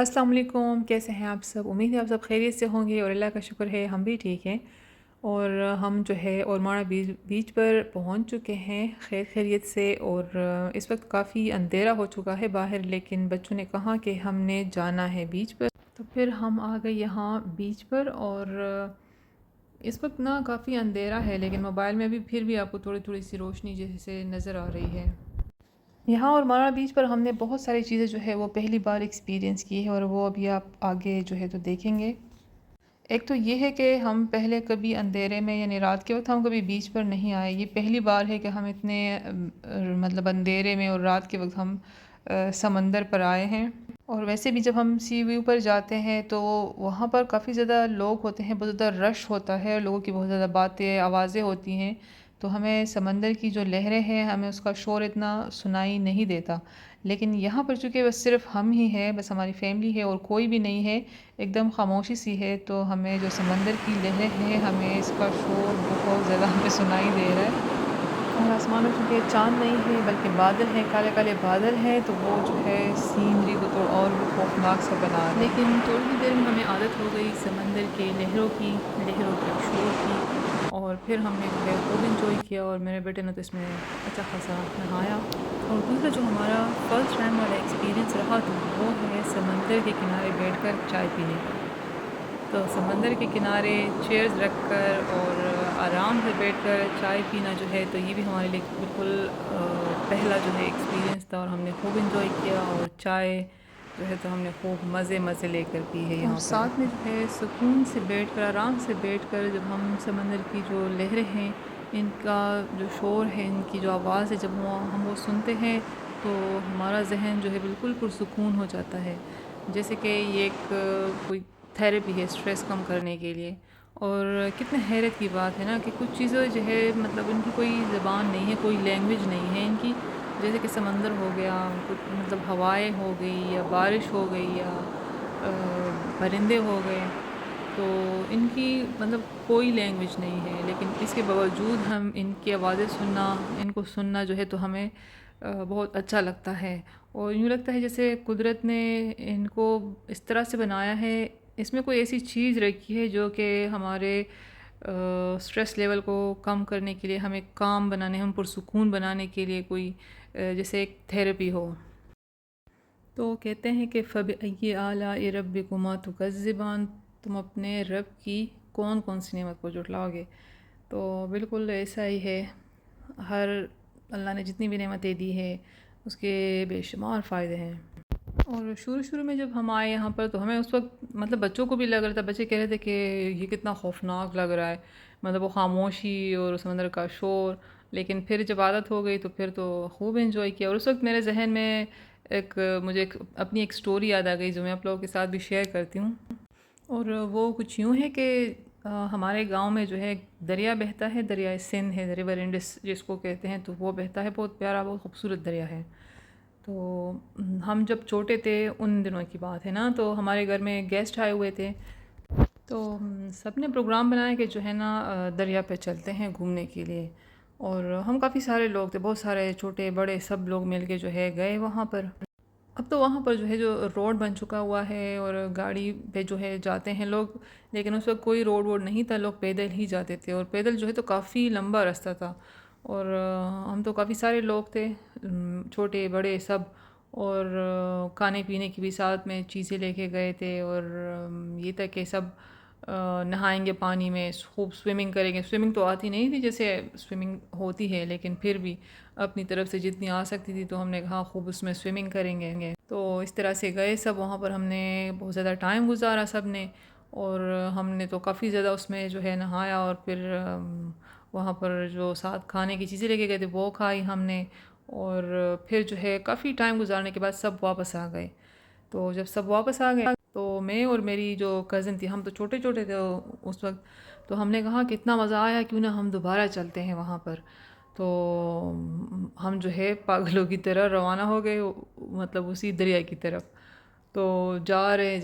السلام علیکم، کیسے ہیں آپ سب؟ امید ہے آپ سب خیریت سے ہوں گے اور اللہ کا شکر ہے ہم بھی ٹھیک ہیں۔ اور ہم جو ہے اورماڑا بیچ پر پہنچ چکے ہیں خیر خیریت سے، اور اس وقت کافی اندھیرا ہو چکا ہے باہر، لیکن بچوں نے کہا کہ ہم نے جانا ہے بیچ پر، تو پھر ہم آ گئے یہاں بیچ پر۔ اور اس وقت نا کافی اندھیرا ہے، لیکن موبائل میں بھی پھر بھی آپ کو تھوڑی تھوڑی سی روشنی جیسے نظر آ رہی ہے۔ یہاں اور مارا بیچ پر ہم نے بہت ساری چیزیں جو ہے وہ پہلی بار ایکسپیرینس کی ہے، اور وہ ابھی آپ آگے جو ہے تو دیکھیں گے۔ ایک تو یہ ہے کہ ہم پہلے کبھی اندھیرے میں یعنی رات کے وقت ہم کبھی بیچ پر نہیں آئے، یہ پہلی بار ہے کہ ہم اتنے مطلب اندھیرے میں اور رات کے وقت ہم سمندر پر آئے ہیں۔ اور ویسے بھی جب ہم سی ویو پر جاتے ہیں تو وہاں پر کافی زیادہ لوگ ہوتے ہیں، بہت زیادہ رش ہوتا ہے، لوگوں کی بہت زیادہ باتیں آوازیں ہوتی ہیں، تو ہمیں سمندر کی جو لہریں ہیں ہمیں اس کا شور اتنا سنائی نہیں دیتا۔ لیکن یہاں پر چونکہ بس صرف ہم ہی ہیں، بس ہماری فیملی ہے اور کوئی بھی نہیں ہے، ایک دم خاموشی سی ہے، تو ہمیں جو سمندر کی لہریں ہیں ہمیں اس کا شور بہت زیادہ ہمیں سنائی دے رہا ہے۔ اور آسمان میں چونکہ چاند نہیں ہے بلکہ بادل ہیں، کالے کالے بادل ہیں، تو وہ جو ہے سینری کو تو اور بھی خوفناک سا بنا رہا ہے۔ لیکن تھوڑی ہی دیر میں ہمیں عادت ہو گئی سمندر کے لہروں کے شور کی، اور پھر ہم نے جو ہے خوب انجوائے کیا، اور میرے بیٹے نے تو اس میں اچھا خاصا نہایا۔ اور دوسرا جو ہمارا فرسٹ ٹائم والا ایکسپیرینس رہا تو وہ ہے سمندر کے کنارے بیٹھ کر چائے پینے کا۔ تو سمندر کے کنارے چیئرز رکھ کر اور آرام سے بیٹھ کر چائے پینا جو ہے تو یہ بھی ہمارے لیے بالکل پہلا جو ہے ایکسپیرینس تھا، اور ہم نے خوب انجوائے کیا، اور چائے جو ہے تو ہم نے خوب مزے لے کر پی ہے یہاں پر۔ اور ساتھ میں جو ہے سکون سے بیٹھ کر، آرام سے بیٹھ کر، جب ہم سمندر کی جو لہریں ہیں ان کا جو شور ہے، ان کی جو آواز ہے، جب ہم وہ سنتے ہیں تو ہمارا ذہن جو ہے بالکل پرسکون ہو جاتا ہے، جیسے کہ یہ ایک کوئی تھیراپی ہے اسٹریس کم کرنے کے لیے۔ اور کتنے حیرت کی بات ہے نا کہ کچھ چیزیں جو ہے مطلب ان کی کوئی زبان نہیں ہے، کوئی لینگویج نہیں ہے ان کی، جیسے کہ سمندر ہو گیا، کچھ مطلب ہوائیں ہو گئی یا بارش ہو گئی یا پرندے ہو گئے، تو ان کی مطلب کوئی لینگویج نہیں ہے، لیکن اس کے باوجود ہم ان کی آوازیں ان کو سننا جو ہے تو ہمیں بہت اچھا لگتا ہے، اور یوں لگتا ہے جیسے قدرت نے ان کو اس طرح سے بنایا ہے، اس میں کوئی ایسی چیز رکھی ہے جو کہ ہمارے سٹریس لیول کو کم کرنے کے لیے، ہمیں کام بنانے، ہم پرسکون بنانے کے لیے کوئی جیسے ایک تھیراپی ہو۔ تو کہتے ہیں کہ فَبِأَيِّ آلَاءِ رَبِّكُمَا تُكَذِّبَانِ، تم اپنے رب کی کون کون سی نعمت کو جھٹلاؤ گے؟ تو بالکل ایسا ہی ہے، ہر اللہ نے جتنی بھی نعمتیں دی ہے اس کے بے شمار فائدے ہیں۔ اور شروع میں جب ہم آئے یہاں پر تو ہمیں اس وقت مطلب بچوں کو بھی لگ رہا تھا، بچے کہہ رہے تھے کہ یہ کتنا خوفناک لگ رہا ہے، مطلب وہ خاموشی اور سمندر کا شور، لیکن پھر جب عادت ہو گئی تو پھر تو خوب انجوائے کیا۔ اور اس وقت میرے ذہن میں مجھے اپنی ایک سٹوری یاد آ گئی جو میں آپ لوگوں کے ساتھ بھی شیئر کرتی ہوں، اور وہ کچھ یوں ہے کہ ہمارے گاؤں میں جو ہے دریا بہتا ہے، دریائے سندھ ہے، ریور انڈس جس کو کہتے ہیں، تو وہ بہتا ہے، بہت پیارا، بہت خوبصورت دریا ہے۔ تو ہم جب چھوٹے تھے ان دنوں کی بات ہے نا، تو ہمارے گھر میں گیسٹ آئے ہوئے تھے، تو سب نے پروگرام بنایا کہ جو ہے نا دریا پہ چلتے ہیں گھومنے کے لیے، اور ہم کافی سارے لوگ تھے، بہت سارے چھوٹے بڑے سب لوگ مل کے جو ہے گئے وہاں پر۔ اب تو وہاں پر جو ہے جو روڈ بن چکا ہوا ہے اور گاڑی پہ جو ہے جاتے ہیں لوگ، لیکن اس وقت کوئی روڈ نہیں تھا، لوگ پیدل ہی جاتے تھے، اور پیدل جو ہے تو کافی لمبا راستہ تھا، اور ہم تو کافی سارے لوگ تھے، چھوٹے بڑے سب، اور کھانے پینے کی بھی ساتھ میں چیزیں لے کے گئے تھے، اور یہ تھا کہ سب نہائیں گے پانی میں، خوب سوئمنگ کریں گے۔ سوئمنگ تو آتی نہیں تھی جیسے سوئمنگ ہوتی ہے، لیکن پھر بھی اپنی طرف سے جتنی آ سکتی تھی تو ہم نے کہا خوب اس میں سوئمنگ کریں گے۔ تو اس طرح سے گئے سب وہاں پر، ہم نے بہت زیادہ ٹائم گزارا سب نے، اور ہم نے تو کافی زیادہ اس میں جو ہے نہایا، اور پھر وہاں پر جو ساتھ کھانے کی چیزیں لے کے گئے تھے وہ کھائی ہم نے، اور پھر جو ہے کافی ٹائم گزارنے کے بعد سب واپس آ گئے۔ تو جب سب واپس آ گئے تو میں اور میری جو کزن تھی، ہم تو چھوٹے چھوٹے تھے اس وقت، تو ہم نے کہا کہ اتنا مزہ آیا، کیوں نہ ہم دوبارہ چلتے ہیں وہاں پر۔ تو ہم جو ہے پاگلوں کی طرح روانہ ہو گئے، مطلب اسی دریا کی طرف، تو جا رہے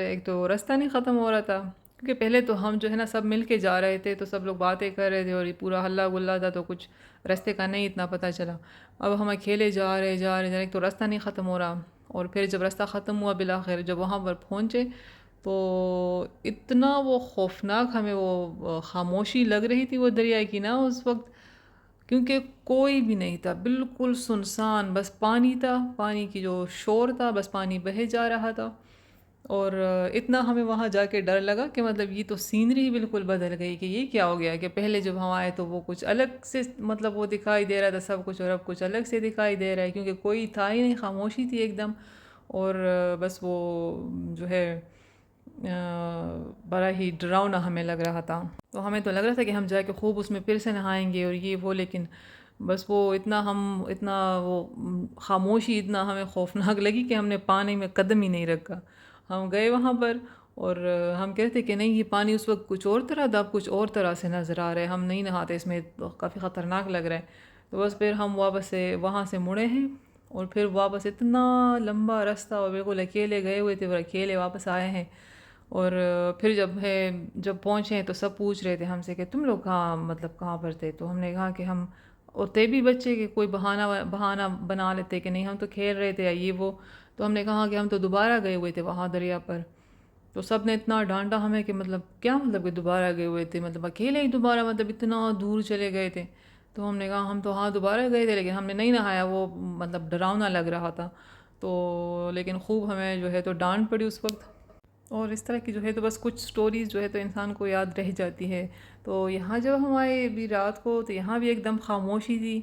ایک تو راستہ نہیں ختم ہو رہا تھا، کیونکہ پہلے تو ہم جو ہے نا سب مل کے جا رہے تھے، تو سب لوگ باتیں کر رہے تھے اور یہ پورا ہلا گلا تھا، تو کچھ راستے کا نہیں اتنا پتہ چلا۔ اب ہم اکیلے جا رہے ایک تو راستہ نہیں ختم ہو رہا، اور پھر جب راستہ ختم ہوا بالآخر جب وہاں پر پہنچے تو اتنا وہ خوفناک ہمیں وہ خاموشی لگ رہی تھی وہ دریا کی نا اس وقت، کیونکہ کوئی بھی نہیں تھا، بالکل سنسان، بس پانی تھا، پانی کی جو شور تھا، بس پانی بہے جا رہا تھا۔ اور اتنا ہمیں وہاں جا کے ڈر لگا کہ مطلب یہ تو سینری ہی بالکل بدل گئی، کہ یہ کیا ہو گیا، کہ پہلے جب ہم آئے تو وہ کچھ الگ سے مطلب وہ دکھائی دے رہا تھا سب کچھ، اور اب کچھ الگ سے دکھائی دے رہا ہے، کیونکہ کوئی تھا ہی نہیں، خاموشی تھی ایک دم۔ اور بس وہ جو ہے بڑا ہی ڈراؤنا ہمیں لگ رہا تھا، تو ہمیں تو لگ رہا تھا کہ ہم جا کے خوب اس میں پھر سے نہائیں گے اور یہ وہ، لیکن بس وہ اتنا وہ خاموشی اتنا ہمیں خوفناک لگی کہ ہم نے پانی میں قدم ہی نہیں رکھا۔ ہم گئے وہاں پر اور ہم کہتے کہ نہیں، یہ پانی اس وقت کچھ اور طرح تھا، اب کچھ اور طرح سے نظر آ رہا ہے، ہم نہیں نہاتے اس میں، کافی خطرناک لگ رہا ہے۔ تو بس پھر ہم واپس سے وہاں سے مڑے ہیں، اور پھر واپس اتنا لمبا راستہ، اور بالکل اکیلے گئے ہوئے تھے اور اکیلے واپس آئے ہیں۔ اور پھر جب پہنچے ہیں تو سب پوچھ رہے تھے ہم سے کہ تم لوگ کہاں پر تھے، تو ہم نے کہا کہ ہم، اور تھے بھی بچے کہ کوئی بہانہ بنا لیتے کہ نہیں ہم تو کھیل رہے تھے یا یہ وہ، تو ہم نے کہا کہ ہم تو دوبارہ گئے ہوئے تھے وہاں دریا پر۔ تو سب نے اتنا ڈانٹا ہمیں کہ مطلب کیا مطلب کہ دوبارہ گئے ہوئے تھے، مطلب اکیلے ہی دوبارہ، مطلب اتنا دور چلے گئے تھے۔ تو ہم نے کہا ہم تو ہاں دوبارہ گئے تھے، لیکن ہم نے نہیں نہایا، وہ مطلب ڈراؤنا لگ رہا تھا، تو لیکن خوب ہمیں جو ہے تو ڈانٹ پڑی اس وقت۔ اور اس طرح کی جو ہے تو بس کچھ سٹوریز جو ہے تو انسان کو یاد رہ جاتی ہے۔ تو یہاں جب ہم آئے ابھی رات کو تو یہاں بھی ایک دم خاموشی تھی،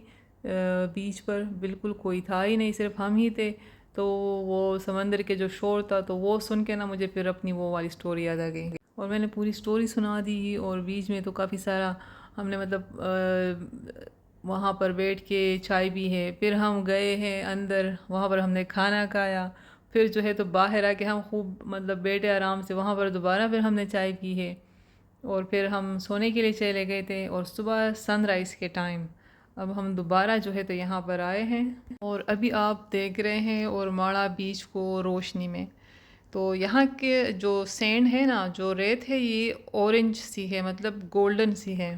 بیچ پر بالکل کوئی تھا ہی نہیں، صرف ہم ہی تھے۔ تو وہ سمندر کے جو شور تھا تو وہ سن کے نا مجھے پھر اپنی وہ والی سٹوری یاد آ گئی، اور میں نے پوری سٹوری سنا دی، اور بیچ میں تو کافی سارا ہم نے مطلب وہاں پر بیٹھ کے چائے بھی ہے، پھر ہم گئے ہیں اندر، وہاں پر ہم نے کھانا کھایا، پھر جو ہے تو باہر آ کے ہم خوب مطلب بیٹھے آرام سے، وہاں پر دوبارہ پھر ہم نے چائے پی ہے، اور پھر ہم سونے کے لیے چلے گئے تھے، اور صبح سن رائز کے ٹائم اب ہم دوبارہ جو ہے تو یہاں پر آئے ہیں، اور ابھی آپ دیکھ رہے ہیں اور ماڑا بیچ کو روشنی میں۔ تو یہاں کے جو سینڈ ہے نا، جو ریت ہے، یہ اورنج سی ہے، مطلب گولڈن سی ہے۔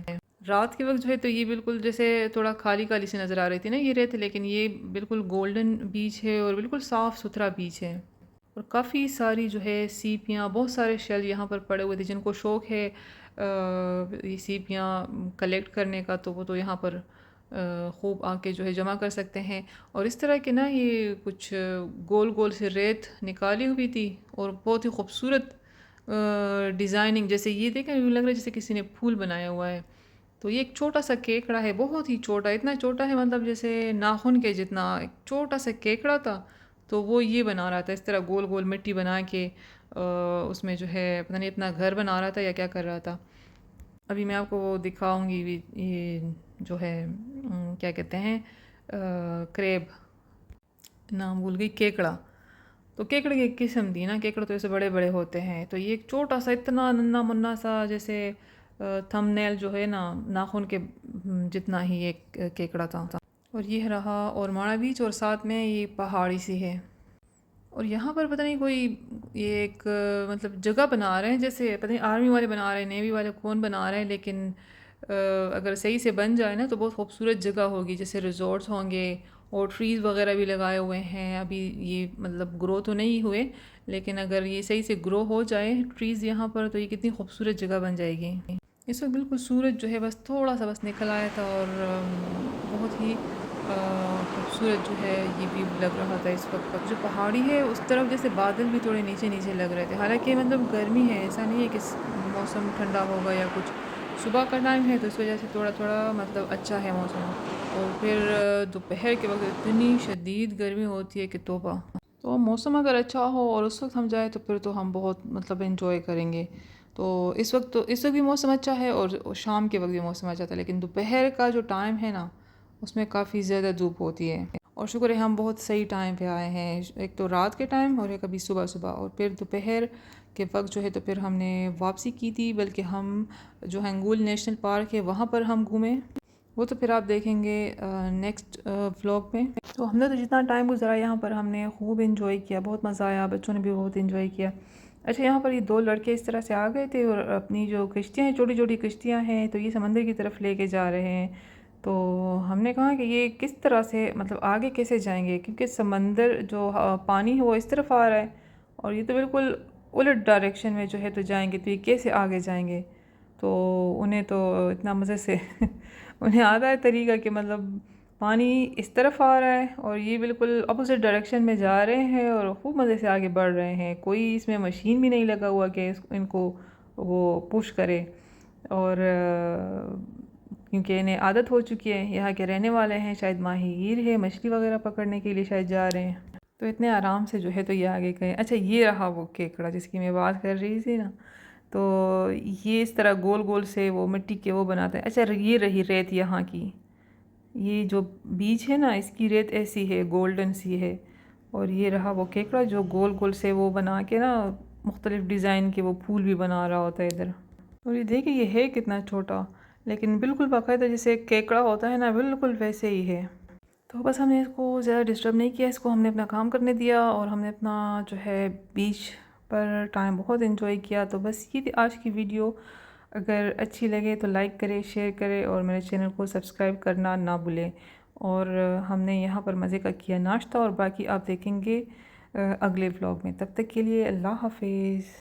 رات کے وقت جو ہے تو یہ بالکل جیسے تھوڑا خالی خالی سی نظر آ رہی تھی نا یہ ریت، لیکن یہ بالکل گولڈن بیچ ہے اور بالکل صاف ستھرا بیچ ہے، اور کافی ساری جو ہے سیپیاں، بہت سارے شیل یہاں پر پڑے ہوئے تھے، جن کو شوق ہے یہ سیپیاں کلیکٹ کرنے کا، تو وہ تو یہاں پر خوب آ کے جو ہے جمع کر سکتے ہیں۔ اور اس طرح کے نا یہ کچھ گول گول سے ریت نکالی ہوئی تھی، اور بہت ہی خوبصورت ڈیزائننگ، جیسے یہ دیکھیں یوں لگ رہا ہے جیسے کسی نے پھول بنایا ہوا ہے۔ تو یہ ایک چھوٹا سا کیکڑا ہے، بہت ہی چھوٹا، اتنا چھوٹا ہے مطلب جیسے ناخن کے جتنا، ایک چھوٹا سا کیکڑا تھا، تو وہ یہ بنا رہا تھا اس طرح گول گول مٹی بنا کے، اس میں جو ہے پتہ نہیں اپنا گھر بنا رہا تھا یا کیا کر رہا تھا۔ ابھی میں آپ کو وہ دکھاؤں گی، یہ جو ہے کیا کہتے ہیں، کریب، نام بھول گئی، کیکڑا۔ تو کیکڑے کی ایک قسم تھی نا، کیکڑے تو ایسے بڑے بڑے ہوتے ہیں، تو یہ ایک چھوٹا سا اتنا ننا منا سا جیسے تھم نیل جو ہے نا ناخن کے جتنا ہی ایک کیکڑا تھا۔ اور یہ رہا اور ماڑا بیچ، اور ساتھ میں یہ پہاڑی سی ہے، اور یہاں پر پتہ نہیں کوئی یہ ایک مطلب جگہ بنا رہے ہیں، جیسے پتہ نہیں آرمی والے بنا رہے ہیں، نیوی والے کون بنا رہے ہیں، لیکن اگر صحیح سے بن جائے نا تو بہت خوبصورت جگہ ہوگی، جیسے ریزورٹس ہوں گے، اور ٹریز وغیرہ بھی لگائے ہوئے ہیں، ابھی یہ مطلب گرو تو نہیں ہوئے، لیکن اگر یہ صحیح سے گرو ہو جائے ٹریز یہاں پر تو یہ کتنی خوبصورت جگہ بن جائے گی۔ اس وقت بالکل سورج جو ہے بس تھوڑا سا بس نکل آیا تھا، اور بہت ہی خوبصورت جو ہے یہ بھی لگ رہا تھا اس وقت۔ جو پہاڑی ہے اس طرف جیسے بادل بھی تھوڑے نیچے نیچے لگ رہے تھے، حالانکہ مطلب گرمی ہے، ایسا نہیں ہے کہ موسم ٹھنڈا ہوگا یا کچھ، صبح کا ٹائم ہے تو اس وجہ سے تھوڑا تھوڑا مطلب اچھا ہے موسم، اور پھر دوپہر کے وقت اتنی شدید گرمی ہوتی ہے کہ توبہ۔ تو موسم اگر اچھا ہو اور اس وقت ہم جائیں تو پھر تو ہم بہت مطلب انجوائے کریں گے۔ تو اس وقت بھی موسم اچھا ہے، اور شام کے وقت بھی موسم اچھا تھا، لیکن دوپہر کا جو ٹائم ہے نا اس میں کافی زیادہ دھوپ ہوتی ہے، اور شکر ہے ہم بہت صحیح ٹائم پہ آئے ہیں، ایک تو رات کے ٹائم اور ایک ابھی صبح صبح، اور پھر دوپہر کے وقت جو ہے تو پھر ہم نے واپسی کی تھی، بلکہ ہم جو ہنگول نیشنل پارک ہے وہاں پر ہم گھومے، وہ تو پھر آپ دیکھیں گے نیکسٹ ولاگ میں۔ تو ہم نے تو جتنا ٹائم گزارا یہاں پر ہم نے خوب انجوائے کیا، بہت مزہ آیا، بچوں نے بھی بہت انجوائے کیا۔ اچھا، یہاں پر یہ دو لڑکے اس طرح سے آ گئے تھے، اور اپنی جو کشتیاں ہیں، چھوٹی چھوٹی کشتیاں ہیں، تو یہ سمندر کی طرف لے کے جا رہے ہیں، تو ہم نے کہا کہ یہ کس طرح سے مطلب آگے کیسے جائیں گے، کیونکہ سمندر جو پانی ہے وہ اس طرف آ رہا ہے اور یہ تو بالکل الٹ ڈائریکشن میں جو ہے تو جائیں گے، تو یہ کیسے آگے جائیں گے؟ تو انہیں تو اتنا مزے سے انہیں آتا ہے طریقہ کہ مطلب پانی اس طرف آ رہا ہے اور یہ بالکل اپوزٹ ڈائریکشن میں جا رہے ہیں اور خوب مزے سے آگے بڑھ رہے ہیں، کوئی اس میں مشین بھی نہیں لگا ہوا کہ ان کو وہ پش کرے، اور کیونکہ انہیں عادت ہو چکی ہے، یہاں کے رہنے والے ہیں، شاید ماہی گیر ہے، مچھلی وغیرہ پکڑنے کے لیے شاید جا رہے ہیں، تو اتنے آرام سے جو ہے تو یہ آگے گئے۔ اچھا یہ رہا وہ کیکڑا جس کی میں بات کر رہی تھی نا، تو یہ اس طرح گول گول سے وہ مٹی کے وہ بناتے ہیں۔ اچھا یہ رہی ریت یہاں کی، یہ جو بیچ ہے نا اس کی ریت ایسی ہے، گولڈن سی ہے، اور یہ رہا وہ کیکڑا جو گول گول سے وہ بنا کے نا مختلف ڈیزائن کے وہ پھول بھی بنا رہا ہوتا ہے ادھر، اور یہ دیکھیں یہ ہے کتنا چھوٹا، لیکن بالکل باقاعدہ جیسے ایک کیکڑا ہوتا ہے نا بالکل ویسے ہی ہے۔ تو بس ہم نے اس کو زیادہ ڈسٹرب نہیں کیا، اس کو ہم نے اپنا کام کرنے دیا اور ہم نے اپنا جو ہے بیچ پر ٹائم بہت انجوائے کیا۔ تو بس یہ تھی آج کی ویڈیو، اگر اچھی لگے تو لائک کرے، شیئر کرے اور میرے چینل کو سبسکرائب کرنا نہ بھولیں، اور ہم نے یہاں پر مزے کا کیا ناشتہ، اور باقی آپ دیکھیں گے اگلے ولاگ میں۔ تب تک کے لیے اللہ حافظ۔